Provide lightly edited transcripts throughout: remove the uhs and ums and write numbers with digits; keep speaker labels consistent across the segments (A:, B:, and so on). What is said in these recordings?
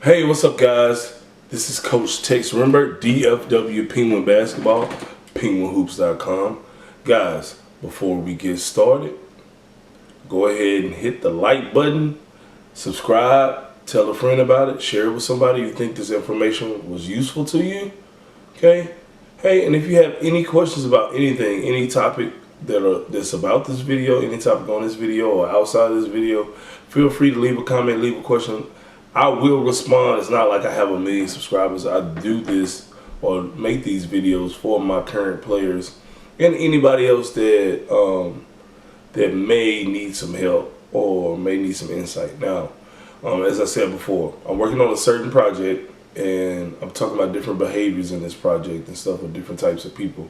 A: Hey, what's up, guys? This is Coach Tex. Remember, DFW Penguin Basketball, Penguinhoops.com. Guys, before we get started, go ahead and hit the like button, subscribe, tell a friend about it, share it with somebody you think this information was useful to you. Okay? Hey, and if you have any questions about anything, any topic that's about this video, any topic on this video or outside of this video, feel free to leave a comment, leave a question. I will respond. It's not like I have a million subscribers. I do this or make these videos for my current players and anybody else that that may need some help or may need some insight. Now, as I said before, I'm working on a certain project and I'm talking about different behaviors in this project and stuff with different types of people.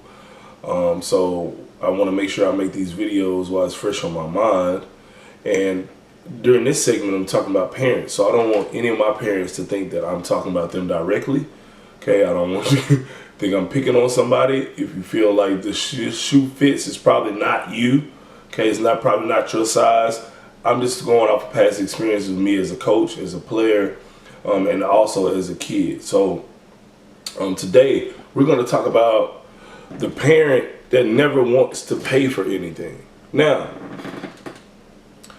A: So I want to make sure I make these videos while it's fresh on my mind. And during this segment, I'm talking about parents. So I don't want any of my parents to think that I'm talking about them directly. Okay, I don't want you to think I'm picking on somebody. If you feel like the shoe fits, it's probably not you. Okay, it's probably not your size. I'm just going off of past experiences with me as a coach, as a player, and also as a kid. So today, we're going to talk about the parent that never wants to pay for anything. Now,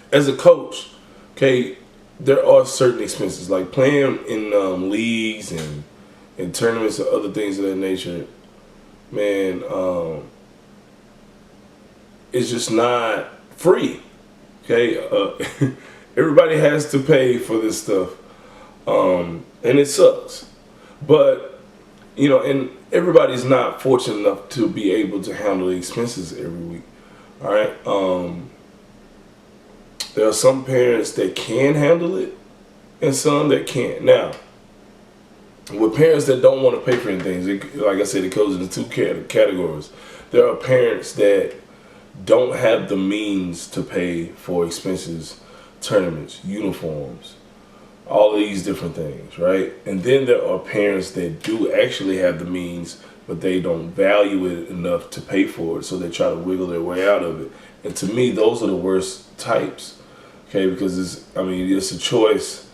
A: as a coach, okay, there are certain expenses like playing in leagues and tournaments and other things of that nature. Man, it's just not free. Okay, everybody has to pay for this stuff, and it sucks. But you know, and everybody's not fortunate enough to be able to handle the expenses every week. All right. There are some parents that can handle it and some that can't. Now, with parents that don't want to pay for anything, like I said, it goes into two categories. There are parents that don't have the means to pay for expenses, tournaments, uniforms, all of these different things, right? And then there are parents that do actually have the means, but they don't value it enough to pay for it, so they try to wiggle their way out of it. And to me, those are the worst types. Okay, because it's a choice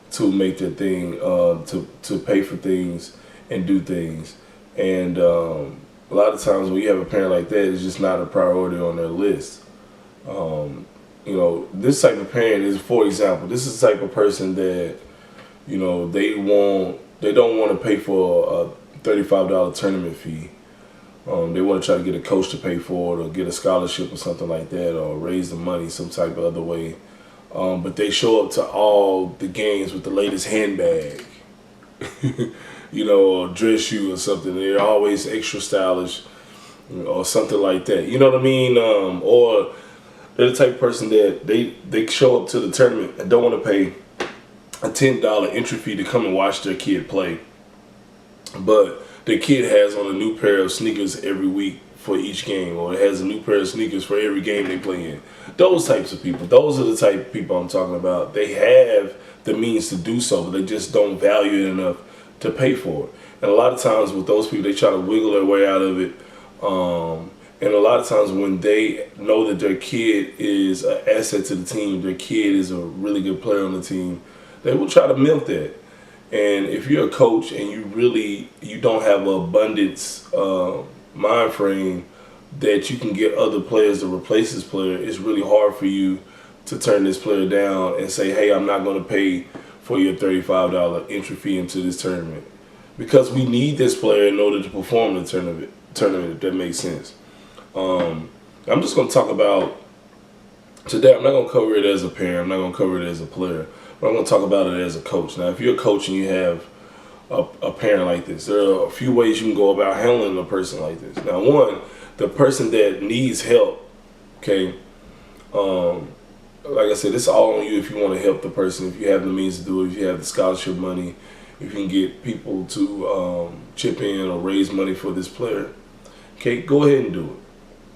A: to make the thing, to pay for things and do things. And a lot of times when you have a parent like that, it's just not a priority on their list. You know, this type of parent is, for example, this is the type of person that, you know, they don't want to pay for a $35 tournament fee. They want to try to get a coach to pay for it or get a scholarship or something like that, or raise the money some type of other way. But they show up to all the games with the latest handbag, you know, or dress shoe or something. They're always extra stylish or something like that. You know what I mean? Or they're the type of person that they show up to the tournament and don't want to pay a $10 entry fee to come and watch their kid play. But their kid has on a new pair of sneakers every week for each game, or it has a new pair of sneakers for every game they play in. Those types of people, those are the type of people I'm talking about. They have the means to do so, but they just don't value it enough to pay for it. And a lot of times with those people, they try to wiggle their way out of it. And a lot of times when they know that their kid is an asset to the team, their kid is a really good player on the team, they will try to milk that. And if you're a coach and you don't have an abundance mind frame that you can get other players to replace this player, it's really hard for you to turn this player down and say, hey, I'm not going to pay for your $35 entry fee into this tournament, because we need this player in order to perform the tournament, if that makes sense. I'm just going to talk about today. I'm not going to cover it as a parent. I'm not going to cover it as a player, but I'm going to talk about it as a coach. Now, if you're a coach and you have a parent like this, there are a few ways you can go about handling a person like this. Now, one, the person that needs help, okay, like I said, it's all on you if you want to help the person, if you have the means to do it, if you have the scholarship money, if you can get people to chip in or raise money for this player, okay, go ahead and do it.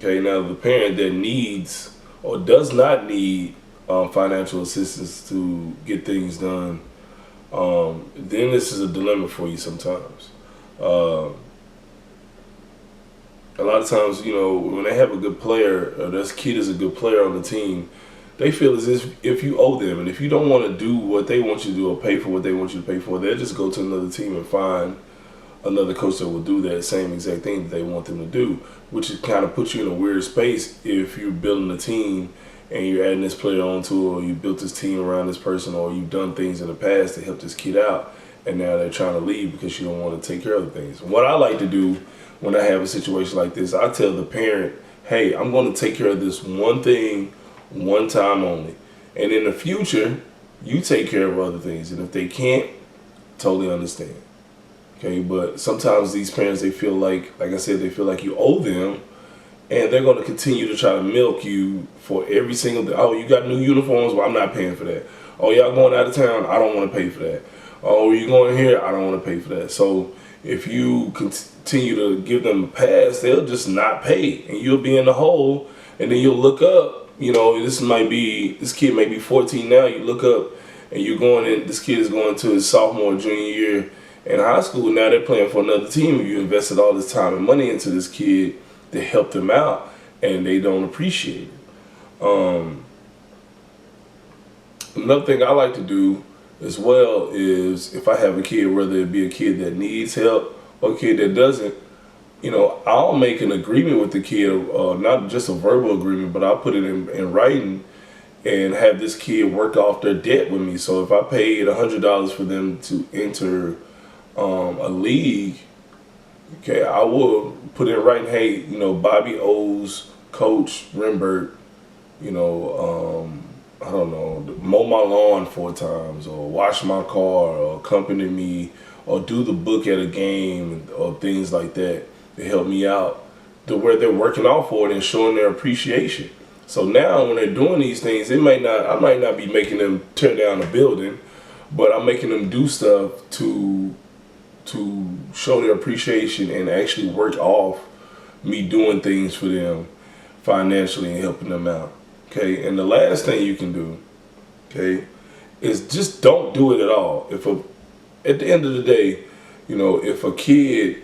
A: Okay, now the parent that needs or does not need financial assistance to get things done, then this is a dilemma for you sometimes. A lot of times, you know, when they have a good player, or this kid is a good player on the team, they feel as if you owe them, and if you don't want to do what they want you to do or pay for what they want you to pay for, they'll just go to another team and find another coach that will do that same exact thing that they want them to do, which is kind of puts you in a weird space if you're building a team and you're adding this player onto it, or you built this team around this person, or you've done things in the past to help this kid out, and now they're trying to leave because you don't want to take care of the things. What I like to do when I have a situation like this, I tell the parent, hey, I'm going to take care of this one thing one time only. And in the future, you take care of other things. And if they can't, totally understand. Okay, but sometimes these parents, they feel like I said, they feel like you owe them, and they're going to continue to try to milk you for every single thing. Oh, you got new uniforms? Well, I'm not paying for that. Oh, y'all going out of town? I don't want to pay for that. Oh, you going here? I don't want to pay for that. So if you continue to give them a pass, they'll just not pay, and you'll be in the hole. And then you'll look up. You know, this kid may be 14 now. You look up, and you're going in. This kid is going to his sophomore, junior year in high school. Now they're playing for another team. You invested all this time and money into this kid to help them out, and they don't appreciate it. Another thing I like to do as well is, if I have a kid, whether it be a kid that needs help or a kid that doesn't, you know, I'll make an agreement with the kid, not just a verbal agreement, but I'll put it in writing and have this kid work off their debt with me. So if I paid $100 for them to enter a league, okay, I will put it right. Hey, you know, Bobby owes Coach Rembert, you know, I don't know, mow my lawn 4 times, or wash my car, or accompany me, or do the book at a game, or things like that to help me out, to where they're working off for it and showing their appreciation. So now when they're doing these things, I might not be making them tear down a building, but I'm making them do stuff to show their appreciation and actually work off me doing things for them financially and helping them out. Okay, and the last thing you can do, okay, is just don't do it at all. At the end of the day, you know, if a kid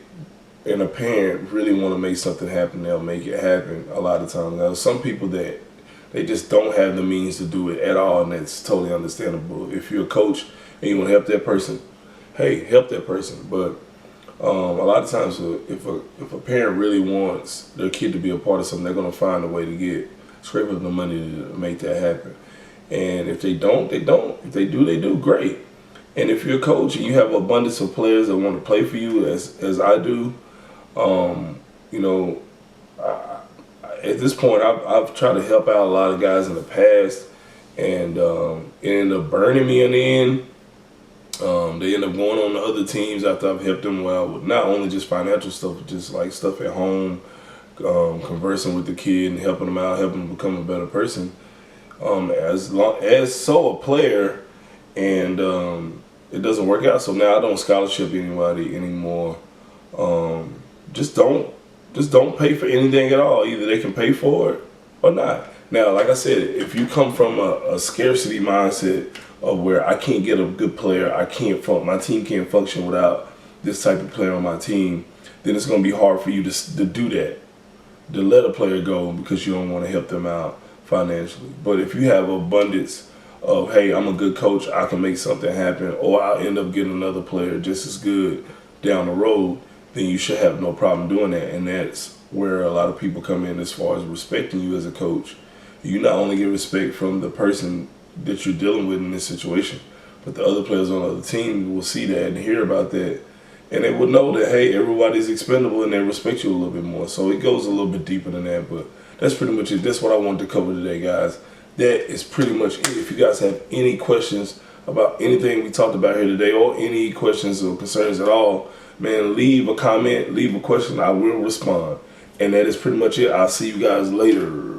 A: and a parent really want to make something happen, they'll make it happen a lot of times. Now, some people that they just don't have the means to do it at all, and that's totally understandable. If you're a coach and you want to help that person, hey, help that person. But a lot of times, if a parent really wants their kid to be a part of something, they're going to find a way to scrape up the money to make that happen. And if they don't, they don't. If they do, they do. Great. And if you're a coach and you have an abundance of players that want to play for you, as I do, you know, at this point, I've tried to help out a lot of guys in the past, and it ended up burning me in the end. They end up going on to other teams after I've helped them well with not only just financial stuff, but just like stuff at home, conversing with the kid and helping them out, helping them become a better person. As a player, and it doesn't work out. So now I don't scholarship anybody anymore. Just don't pay for anything at all. Either they can pay for it or not. Now, like I said, if you come from a scarcity mindset of where I can't get a good player, my team can't function without this type of player on my team, then it's going to be hard for you to do that, to let a player go because you don't want to help them out financially. But if you have abundance of, hey, I'm a good coach, I can make something happen, or I'll end up getting another player just as good down the road, then you should have no problem doing that. And that's where a lot of people come in as far as respecting you as a coach. You not only get respect from the person that you're dealing with in this situation, but the other players on the other team will see that and hear about that, and they will know that, hey, everybody's expendable, and they respect you a little bit more. So it goes a little bit deeper than that, but that's pretty much it. That's what I wanted to cover today, guys. That is pretty much it. If you guys have any questions about anything we talked about here today, or any questions or concerns at all, man, leave a comment, leave a question. I will respond. And that is pretty much it. I'll see you guys later.